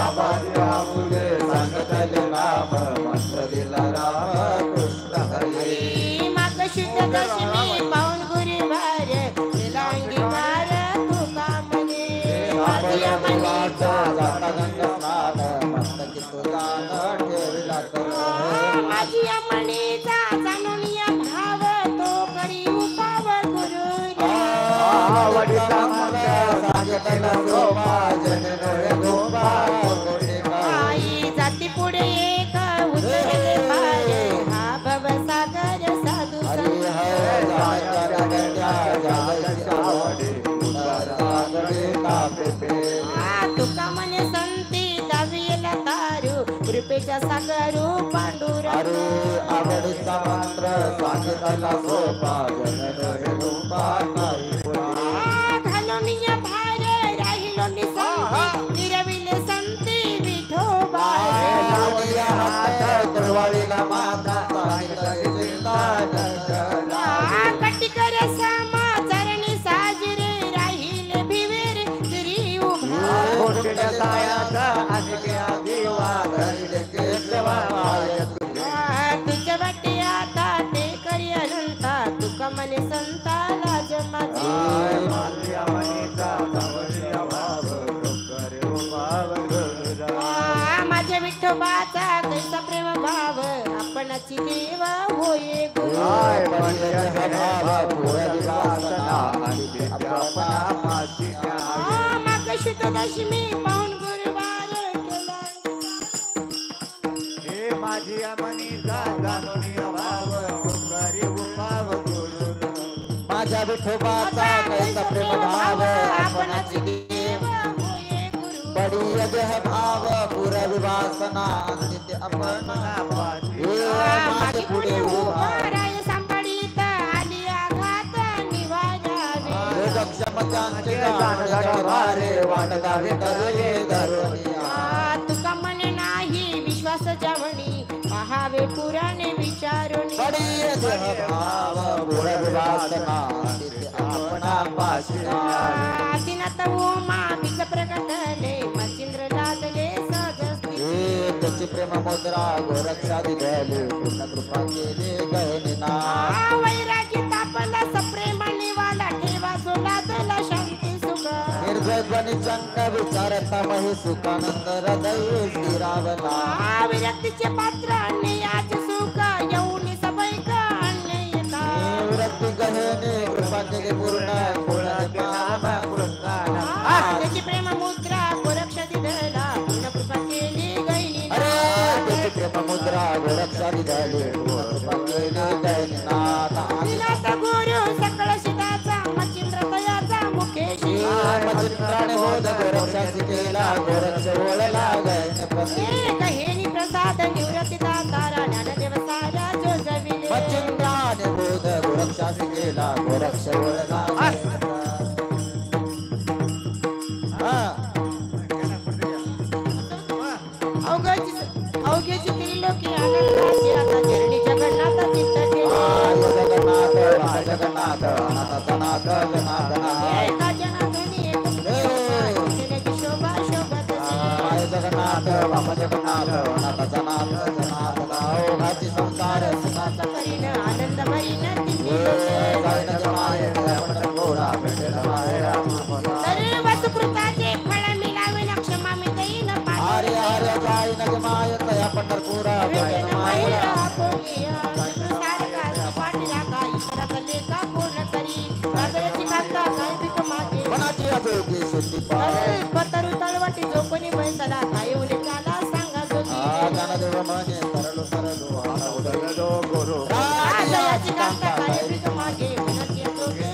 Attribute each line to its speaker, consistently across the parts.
Speaker 1: बाबाच्या मुले सांगतले नाम मंत्र दिला राम कृष्ण हरी
Speaker 2: माघशुद्ध दशमी पाऊण गुरुवार केला अंगीकार तुका म्हणे माझ्या मनीचा
Speaker 1: जाता गंगा स्नान मस्तकी तुझा ठेवला तर
Speaker 2: माझी मनीचा जाणून या भाव तो करी उपाव गुरु
Speaker 1: आवडीचा मला सांगितला गोपा जनरे गोपा
Speaker 2: आई जाती पुढे एक उतरले पार हा भवसागर साधू संत तुका म्हणे संती दाविला तारू कृपेच्या सागरू पांडुरंग
Speaker 1: आवडीचा मंत्र सांगितला गोपा जनरे गोपा
Speaker 2: घालून या भार राहिलो निसंती निरविले संती विठोबा कटिकर सामा चरणी साजरे राहिले भिवेर श्री तुझ्या वाटे आता ते करी अनंता तुका म्हणे संताला जमाची माझ्या विठोबाचा कैसा प्रेम भाव आपणाची देव होये गुरु माघशुद्ध दशमी पाऊण गुरुवार केला
Speaker 1: माझी मनीचा माझ्या विठोबाचा कैसा प्रेम भाव आपणाची देव
Speaker 2: होये गुरु
Speaker 1: बड़ी यह भाव पूरा विवासना नित्य अपना
Speaker 2: माझी पुढे उभाराय सांभाळीत आली आघात निवाजावे
Speaker 1: क्षमतांचे वारे वाटदावे करले धरुनिया
Speaker 2: तुका म्हणे नाही विश्वास जावणी पहावे पुराणे विचारून
Speaker 1: बड़ी यह भाव पूरा विवासना नित्य अपना पाशिया
Speaker 2: आदिनाथ उमा बीज प्रकटले मचिंद्र लादले सहजस्ती
Speaker 1: त्याची प्रेम मुद्रा गोरक्षा दिले पूर्ण कृपा केले गहनिना
Speaker 2: वैरागी तापला सप्रेम निवाला ठेवा जो लादला शांती सुख
Speaker 1: निर्जध्वनी चंक विचारता मही सुखानंद हृदय स्थिरावला
Speaker 2: विरक्तीचे पात्र अन्यायाचे सुख येऊन सबैक अन्यायता
Speaker 1: वृत्ती गहने कृपा केली पूर्ण
Speaker 2: त्याची प्रेम मुद्रा गोरक्ष दिधला पूर्ण कृपा केली गैनी
Speaker 1: त्याची प्रेम मुद्रा गोरक्षा दिले कृपा केली गहनिना
Speaker 2: दिलासा गुरु सकळ शिदाचा मचिंद्र तयाचा मुखेशी
Speaker 1: मचिंद्राने बोध गोरक्षा केला गोरक्ष ओळला गहनपती
Speaker 2: कहेनी प्रसाद निवृत्ती दातारा ज्ञानदेव सारा जो जविले
Speaker 1: मचिंद्राने बोध गोरक्षा केला गोरक्ष ओळला
Speaker 2: अवघ्याची त्रिलोकी आनंदाची आता चरणी जगन्नाथ चित्त
Speaker 1: जगन्नाथ जगन्नाथ अनाथ
Speaker 2: एका जनार्दनी एक शोभा शोभत
Speaker 1: जगन्नाथ बाबा जगन्नाथ अनाथ जनाथ ओघाची संसार
Speaker 2: सुखाचा करीन आनंद भरीन सर्व सुकृताचे फळ मिळावे क्षमा मी देईन
Speaker 1: हरे हरे जाय नगमाय तया पंढरपुरा मनाची अजोगी शुद्धी
Speaker 2: पतरू तळवटी झोपणी बैसला काय उले चाला सांगा जोगी
Speaker 1: ज्ञानदेव म्हणे सरलो सरलो उदरलो गुरु
Speaker 2: राजाची कांता काय प्रीत मागे मनाची अजोगी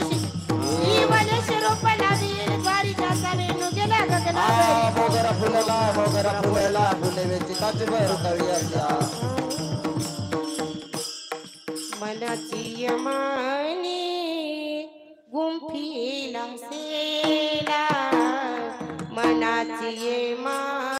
Speaker 2: जीवन शिरोप लावी द्वारी जासावे नु गेला गगनावर
Speaker 1: मोगरा फुलला फुले वेची काच भर तळी
Speaker 2: मनाची मानी गुंफीला सेला मनाची मा